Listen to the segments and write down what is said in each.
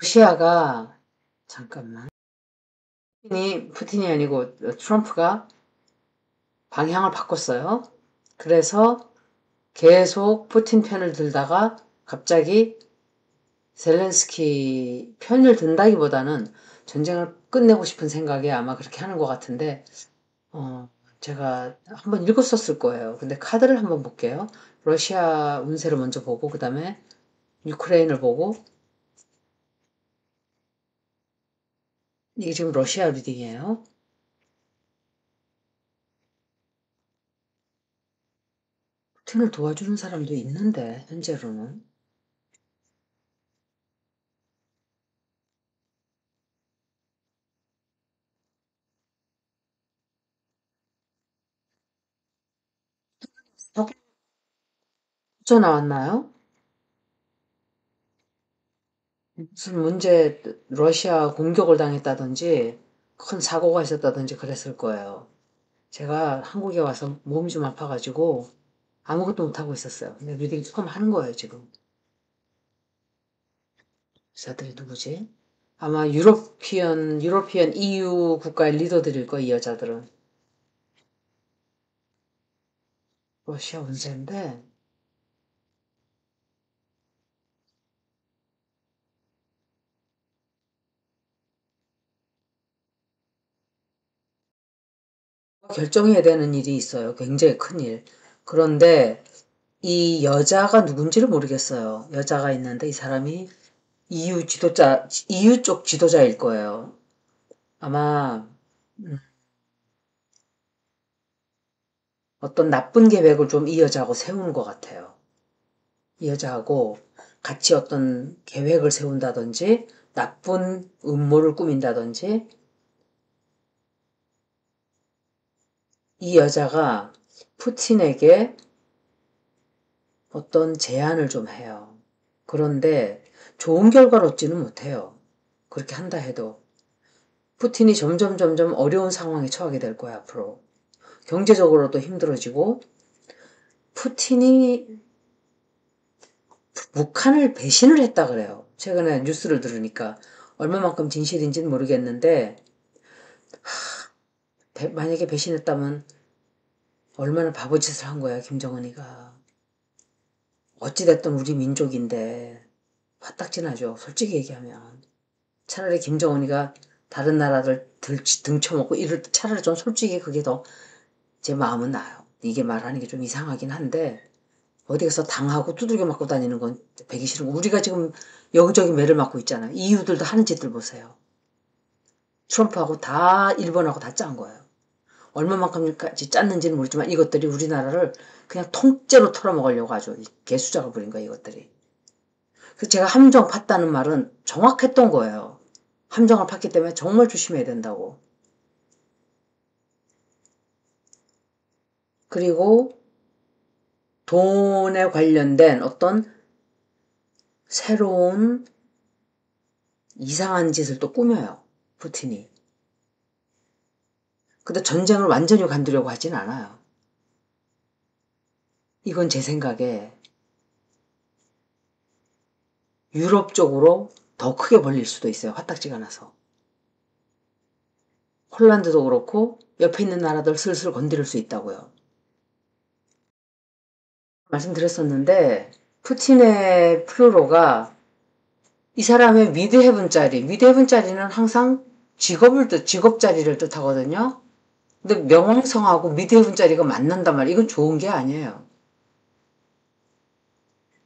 러시아가 잠깐만. 푸틴이 아니고 트럼프가 방향을 바꿨어요. 그래서 계속 푸틴 편을 들다가 갑자기 젤렌스키 편을 든다기보다는 전쟁을 끝내고 싶은 생각에 아마 그렇게 하는 것 같은데, 어, 제가 한번 읽었었을 거예요. 근데 카드를 한번 볼게요. 러시아 운세를 먼저 보고, 그 다음에 유크레인을 보고, 이게 지금 러시아 리딩이에요. 푸틴을 도와주는 사람도 있는데, 현재로는. 저 나왔나요? 무슨 문제, 러시아 공격을 당했다든지, 큰 사고가 있었다든지 그랬을 거예요. 제가 한국에 와서 몸이 좀 아파가지고 아무것도 못하고 있었어요. 근데 리딩 조금 하는 거예요, 지금. 여자들이 누구지? 아마 유러피언 EU 국가의 리더들일 거예요, 이 여자들은. 러시아 운세인데, 결정해야 되는 일이 있어요. 굉장히 큰 일. 그런데 이 여자가 누군지를 모르겠어요. 여자가 있는데 이 사람이 EU 쪽 지도자일 거예요. 아마, 음, 어떤 나쁜 계획을 좀 이 여자하고 세우는 것 같아요. 이 여자하고 같이 어떤 계획을 세운다든지, 나쁜 음모를 꾸민다든지, 이 여자가 푸틴에게 어떤 제안을 좀 해요. 그런데 좋은 결과를 얻지는 못해요. 그렇게 한다 해도. 푸틴이 점점 어려운 상황에 처하게 될 거야, 앞으로. 경제적으로도 힘들어지고, 푸틴이 북한을 배신을 했다 그래요. 최근에 뉴스를 들으니까. 얼마만큼 진실인지는 모르겠는데, 만약에 배신했다면 얼마나 바보짓을 한 거야, 김정은이가. 어찌됐든 우리 민족인데, 화딱지 나죠, 솔직히 얘기하면. 차라리 김정은이가 다른 나라를 등쳐먹고 이럴 때 차라리 좀 솔직히 그게 더 제 마음은 나요. 이게 말하는 게 좀 이상하긴 한데, 어디 가서 당하고 두들겨 맞고 다니는 건 배기 싫은 거. 우리가 지금 여기저기 매를 맞고 있잖아요. 이유들도 하는 짓들 보세요. 트럼프하고 다 일본하고 다 짠 거예요. 얼마만큼까지 짰는지는 모르지만 이것들이 우리나라를 그냥 통째로 털어먹으려고 아주 개수작을 부린 거예요, 이것들이. 그래서 제가 함정 팠다는 말은 정확했던 거예요. 함정을 팠기 때문에 정말 조심해야 된다고. 그리고 돈에 관련된 어떤 새로운 이상한 짓을 또 꾸며요, 푸틴이. 근데 전쟁을 완전히 관두려고 하진 않아요. 이건 제 생각에 유럽 쪽으로 더 크게 벌릴 수도 있어요. 화딱지가 나서. 폴란드도 그렇고 옆에 있는 나라들 슬슬 건드릴 수 있다고요. 말씀드렸었는데 푸틴의 플루로가 이 사람의 미드헤븐자리는 항상 직업자리를 뜻하거든요. 근데 명왕성하고 미드헤븐자리가 만난단 말이에요. 이건 좋은 게 아니에요.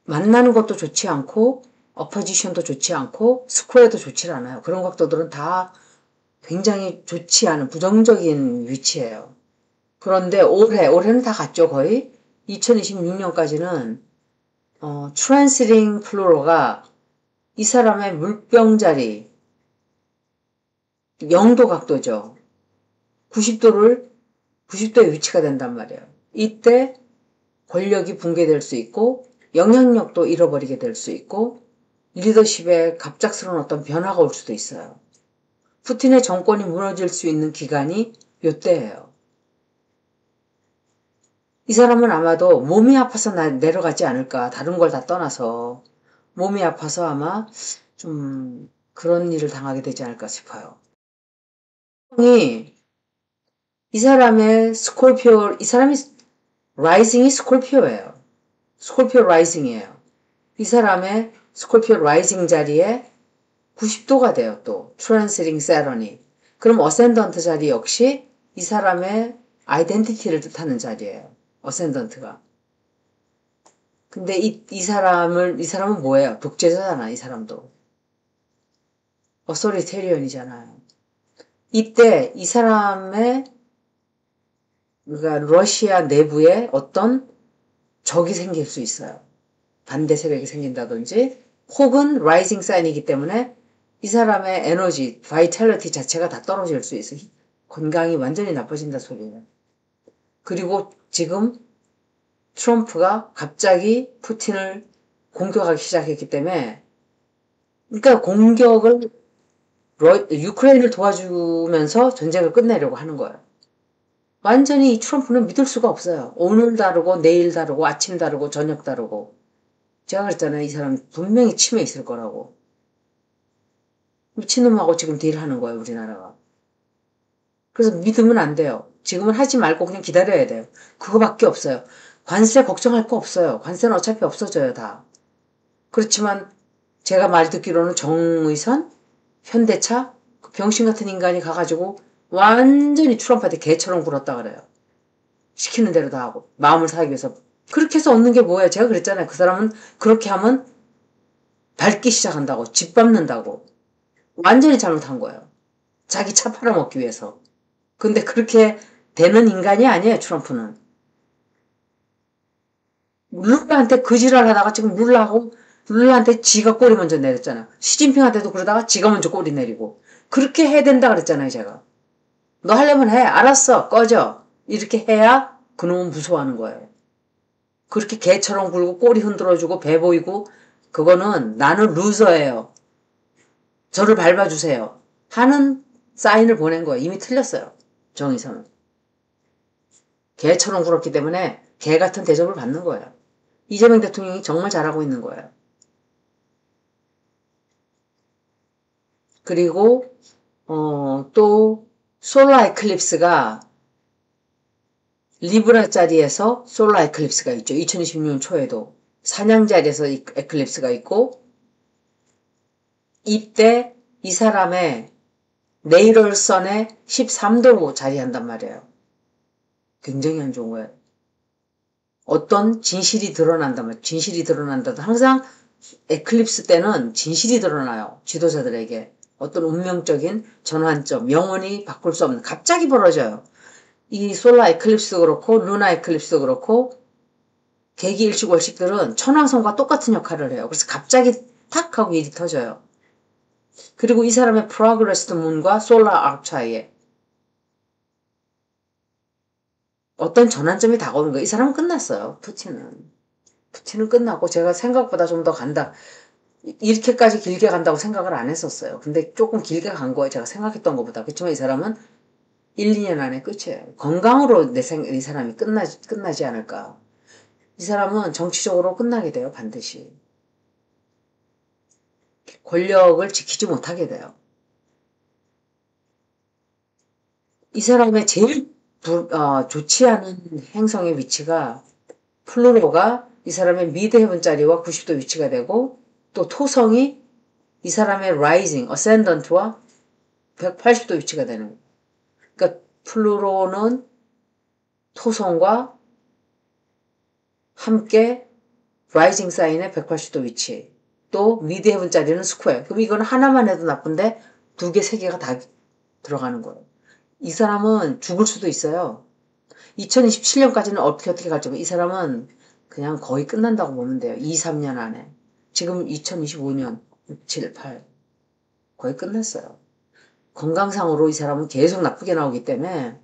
만나는 것도 좋지 않고 어포지션도 좋지 않고 스퀘어도 좋지 않아요. 그런 각도들은 다 굉장히 좋지 않은 부정적인 위치예요. 그런데 올해는 다 갔죠, 거의. 2026년까지는 트랜스링 플로로가 이 사람의 물병자리, 영도 각도죠. 90도의 위치가 된단 말이에요. 이때 권력이 붕괴될 수 있고 영향력도 잃어버리게 될 수 있고 리더십에 갑작스러운 어떤 변화가 올 수도 있어요. 푸틴의 정권이 무너질 수 있는 기간이 요때예요. 이 사람은 아마도 몸이 아파서 내려가지 않을까. 다른 걸 다 떠나서 몸이 아파서 아마 좀 그런 일을 당하게 되지 않을까 싶어요. 이 사람의 스콜피오, 이 사람이 라이징이 스콜피오예요. 스콜피오 라이징이에요. 이 사람의 스콜피오 라이징 자리에 90도가 돼요. 또 트랜스링 세런이. 그럼 어센던트 자리 역시 이 사람의 아이덴티티를 뜻하는 자리예요. 어센던트가. 근데 이 사람은 뭐예요? 독재자잖아, 이 사람도. 어소리테리언이잖아요. 이때 이 사람의, 그러니까 러시아 내부에 어떤 적이 생길 수 있어요. 반대 세력이 생긴다든지, 혹은 라이징 사인이기 때문에 이 사람의 에너지, 바이탈리티 자체가 다 떨어질 수 있어요. 건강이 완전히 나빠진다 소리예요. 그리고 지금 트럼프가 갑자기 푸틴을 공격하기 시작했기 때문에, 그러니까 공격을 유크레인을 도와주면서 전쟁을 끝내려고 하는 거예요. 완전히 트럼프는 믿을 수가 없어요. 오늘 다르고 내일 다르고 아침 다르고 저녁 다르고. 제가 그랬잖아요. 이 사람 분명히 치매 있을 거라고. 미친놈하고 지금 딜하는 거예요. 우리나라가. 그래서 믿으면 안 돼요. 지금은 하지 말고 그냥 기다려야 돼요. 그거밖에 없어요. 관세 걱정할 거 없어요. 관세는 어차피 없어져요. 다. 그렇지만 제가 말 듣기로는 정의선, 현대차, 그 병신 같은 인간이 가가지고 완전히 트럼프한테 개처럼 굴었다 그래요. 시키는 대로 다 하고 마음을 사기 위해서. 그렇게 해서 얻는 게 뭐예요? 제가 그랬잖아요. 그 사람은 그렇게 하면 밟기 시작한다고. 집 밟는다고. 완전히 잘못한 거예요. 자기 차 팔아먹기 위해서. 근데 그렇게 되는 인간이 아니에요. 트럼프는. 룰라한테 그 지랄 하다가 지금 룰라한테 지가 꼬리 먼저 내렸잖아. 시진핑한테도 그러다가 지가 먼저 꼬리 내리고. 그렇게 해야 된다 그랬잖아요. 제가. 너 하려면 해. 알았어. 꺼져. 이렇게 해야 그놈은 무서워하는 거예요. 그렇게 개처럼 굴고 꼬리 흔들어주고 배 보이고 그거는 나는 루저예요. 저를 밟아주세요. 하는 사인을 보낸 거예요. 이미 틀렸어요. 정의선은. 개처럼 굴었기 때문에 개 같은 대접을 받는 거예요. 이재명 대통령이 정말 잘하고 있는 거예요. 그리고 또 솔라 에클립스가 리브라 자리에서 솔라 에클립스가 있죠. 2026년 초에도 사냥 자리에서 에클립스가 있고 이때 이 사람의 네이럴선에 13도로 자리한단 말이에요. 굉장히 안 좋은 거예요. 어떤 진실이 드러난단 말이에요. 진실이 드러난다도 항상 에클립스 때는 진실이 드러나요. 지도자들에게. 어떤 운명적인 전환점, 영원히 바꿀 수 없는, 갑자기 벌어져요. 이 솔라 에클립스도 그렇고, 루나 에클립스도 그렇고, 계기일식월식들은 천왕성과 똑같은 역할을 해요. 그래서 갑자기 탁 하고 일이 터져요. 그리고 이 사람의 프로그레스 문과 솔라 아크 차이에 어떤 전환점이 다가오는 거예요. 이 사람은 끝났어요. 푸틴은 끝나고 제가 생각보다 좀 더 간다. 이렇게까지 길게 간다고 생각을 안 했었어요. 근데 조금 길게 간 거예요. 제가 생각했던 것보다. 그렇지만 이 사람은 1, 2년 안에 끝이에요. 건강으로 이 사람이 끝나지 않을까. 이 사람은 정치적으로 끝나게 돼요. 반드시. 권력을 지키지 못하게 돼요. 이 사람의 제일 좋지 않은 행성의 위치가 플루토가 이 사람의 미드 헤븐 자리와 90도 위치가 되고 또 토성이 이 사람의 라이징, 어센던트와 180도 위치가 되는 거예요. 그러니까 플루토는 토성과 함께 라이징 사인의 180도 위치 또 미드 헤븐 자리는 스퀘어. 그럼 이건 하나만 해도 나쁜데 두 개, 세 개가 다 들어가는 거예요. 이 사람은 죽을 수도 있어요. 2027년까지는 어떻게 갈지 모르겠어요. 이 사람은 그냥 거의 끝난다고 보면 돼요. 2, 3년 안에. 지금 2025년 6, 7, 8 거의 끝났어요. 건강상으로 이 사람은 계속 나쁘게 나오기 때문에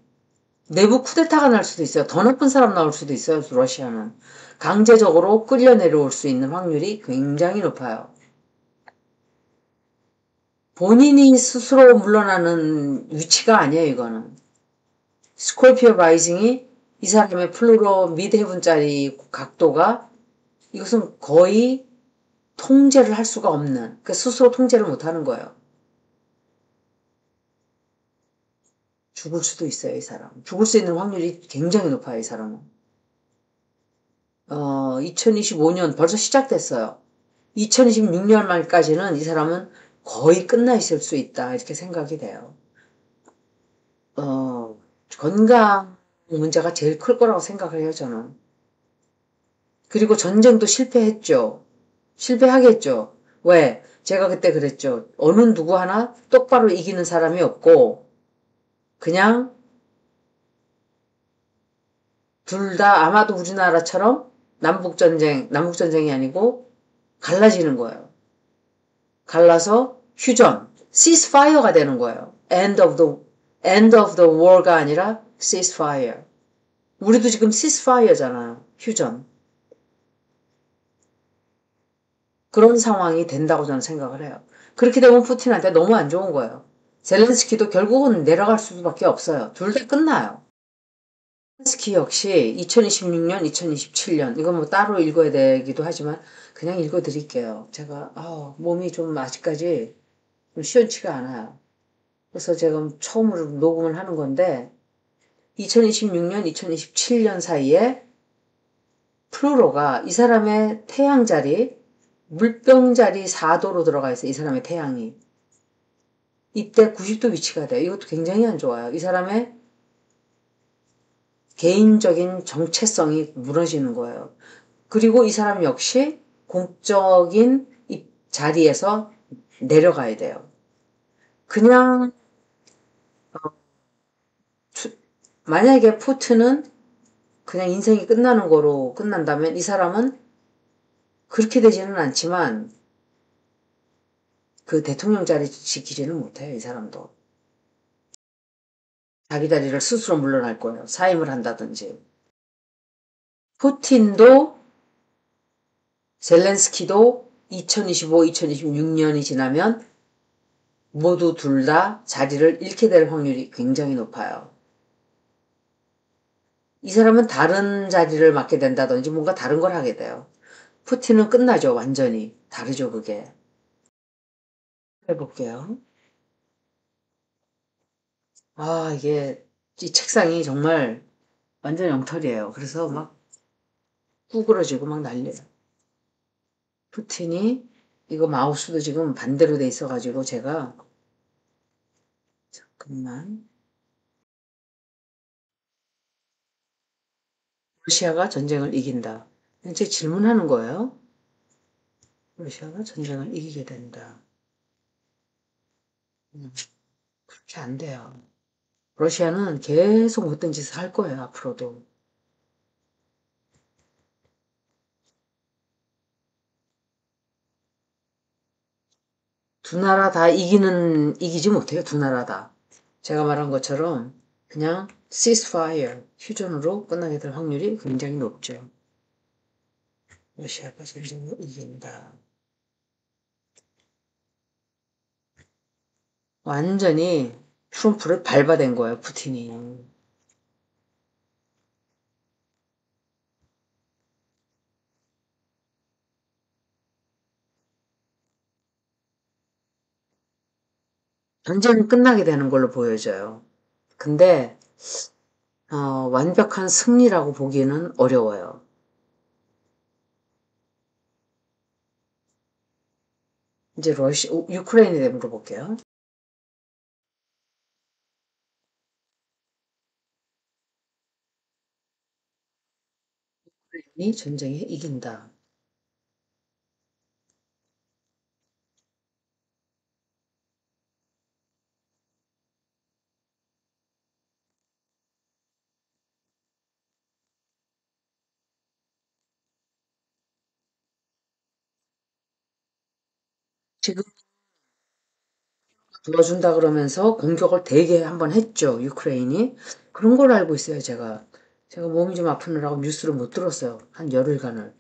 내부 쿠데타가 날 수도 있어요. 더 나쁜 사람 나올 수도 있어요. 러시아는. 강제적으로 끌려 내려올 수 있는 확률이 굉장히 높아요. 본인이 스스로 물러나는 위치가 아니에요. 이거는. 스콜피오 라이징이 이 사람의 플루로 미드 헤븐짜리 각도가 이것은 거의 통제를 할 수가 없는, 그러니까 스스로 통제를 못하는 거예요. 죽을 수도 있어요, 이 사람. 죽을 수 있는 확률이 굉장히 높아요, 이 사람은. 2025년 벌써 시작됐어요. 2026년 말까지는 이 사람은 거의 끝나 있을 수 있다, 이렇게 생각이 돼요. 건강 문제가 제일 클 거라고 생각을 해요, 저는. 그리고 전쟁도 실패했죠. 실패하겠죠. 왜? 제가 그때 그랬죠. 어느 누구 하나 똑바로 이기는 사람이 없고, 그냥 둘 다 아마도 우리나라처럼 남북전쟁이 아니고 갈라지는 거예요. 갈라서 휴전, ceasefire가 되는 거예요. end of the war가 아니라 ceasefire. 우리도 지금 ceasefire잖아요. 휴전. 그런 상황이 된다고 저는 생각을 해요. 그렇게 되면 푸틴한테 너무 안 좋은 거예요. 젤렌스키도 결국은 내려갈 수밖에 없어요. 둘 다 끝나요. 젤렌스키 역시 2026년, 2027년 이건 뭐 따로 읽어야 되기도 하지만 그냥 읽어드릴게요. 제가 몸이 좀 아직까지 좀 시원치가 않아요. 그래서 제가 처음으로 녹음을 하는 건데 2026년, 2027년 사이에 플루로가 이 사람의 태양 자리, 물병 자리 4도로 들어가 있어요. 이 사람의 태양이. 이때 90도 위치가 돼요. 이것도 굉장히 안 좋아요. 이 사람의 개인적인 정체성이 무너지는 거예요. 그리고 이 사람 역시 공적인 자리에서 내려가야 돼요. 그냥 만약에 푸틴은 그냥 인생이 끝나는 거로 끝난다면 이 사람은 그렇게 되지는 않지만 그 대통령 자리 지키지는 못해요. 이 사람도. 자기 다리를 스스로 물러날 거예요. 사임을 한다든지. 푸틴도 젤렌스키도 2025, 2026년이 지나면 모두 둘 다 자리를 잃게 될 확률이 굉장히 높아요. 이 사람은 다른 자리를 맡게 된다든지 뭔가 다른 걸 하게 돼요. 푸틴은 끝나죠. 완전히. 다르죠, 그게. 해볼게요. 이게 이 책상이 정말 완전 영털이에요. 그래서 막 구부러지고 막 난리예요. 푸틴이 이거 마우스도 지금 반대로 돼 있어가지고 제가 잠깐만. 러시아가 전쟁을 이긴다. 제 질문하는 거예요. 러시아가 전쟁을 이기게 된다. 그렇게 안 돼요. 러시아는 계속 못된 짓을 할 거예요, 앞으로도. 두 나라 다 이기지 못해요, 두 나라 다. 제가 말한 것처럼 그냥 ceasefire, 휴전으로 끝나게 될 확률이 굉장히 높죠. 러시아가 전쟁을 이긴다. 완전히 트럼프를 밟아댄 거예요, 푸틴이. 전쟁은 끝나게 되는 걸로 보여져요. 근데 완벽한 승리라고 보기에는 어려워요. 이제 유크레인에 대해 물어볼게요. 유크레인이 전쟁에 이긴다. 지금 도와준다 그러면서 공격을 되게 한번 했죠, 유크레인이. 그런 걸 알고 있어요, 제가. 제가 몸이 좀 아프느라고 뉴스를 못 들었어요. 한 열흘간을.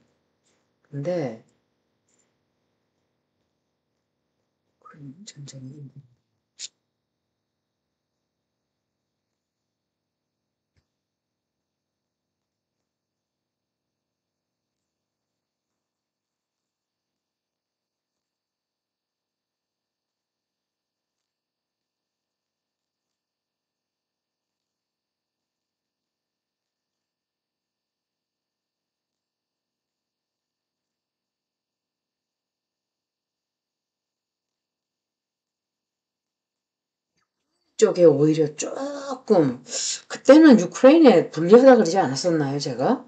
근데, 전쟁이 쪽에 오히려 조금 그때는 유크레인에 불리하다 그러지 않았었나요, 제가?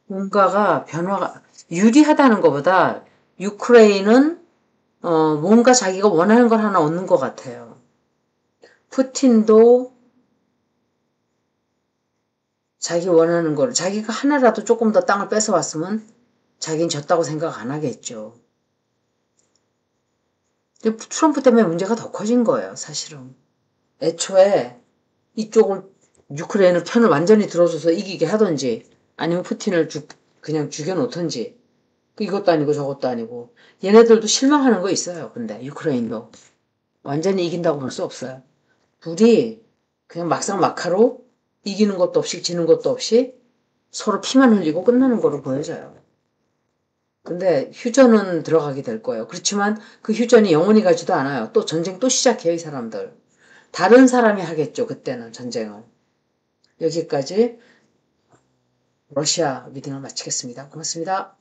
뭔가가 변화가 유리하다는 것보다 유크레인은 뭔가 자기가 원하는 걸 하나 얻는 것 같아요. 푸틴도 자기 원하는 걸 자기가 하나라도 조금 더 땅을 뺏어왔으면 자기는 졌다고 생각 안 하겠죠. 근데 트럼프 때문에 문제가 더 커진 거예요, 사실은. 애초에 이쪽을 유크레인을 편을 완전히 들어줘서 이기게 하든지 아니면 푸틴을 그냥 죽여놓든지 이것도 아니고 저것도 아니고 얘네들도 실망하는 거 있어요. 근데 유크레인도 완전히 이긴다고 볼 수 없어요. 둘이 그냥 막상 막하로 이기는 것도 없이 지는 것도 없이 서로 피만 흘리고 끝나는 거로 보여져요. 근데 휴전은 들어가게 될 거예요. 그렇지만 그 휴전이 영원히 가지도 않아요. 또 전쟁 또 시작해요, 이 사람들. 다른 사람이 하겠죠, 그때는 전쟁을. 여기까지 러시아 미팅을 마치겠습니다. 고맙습니다.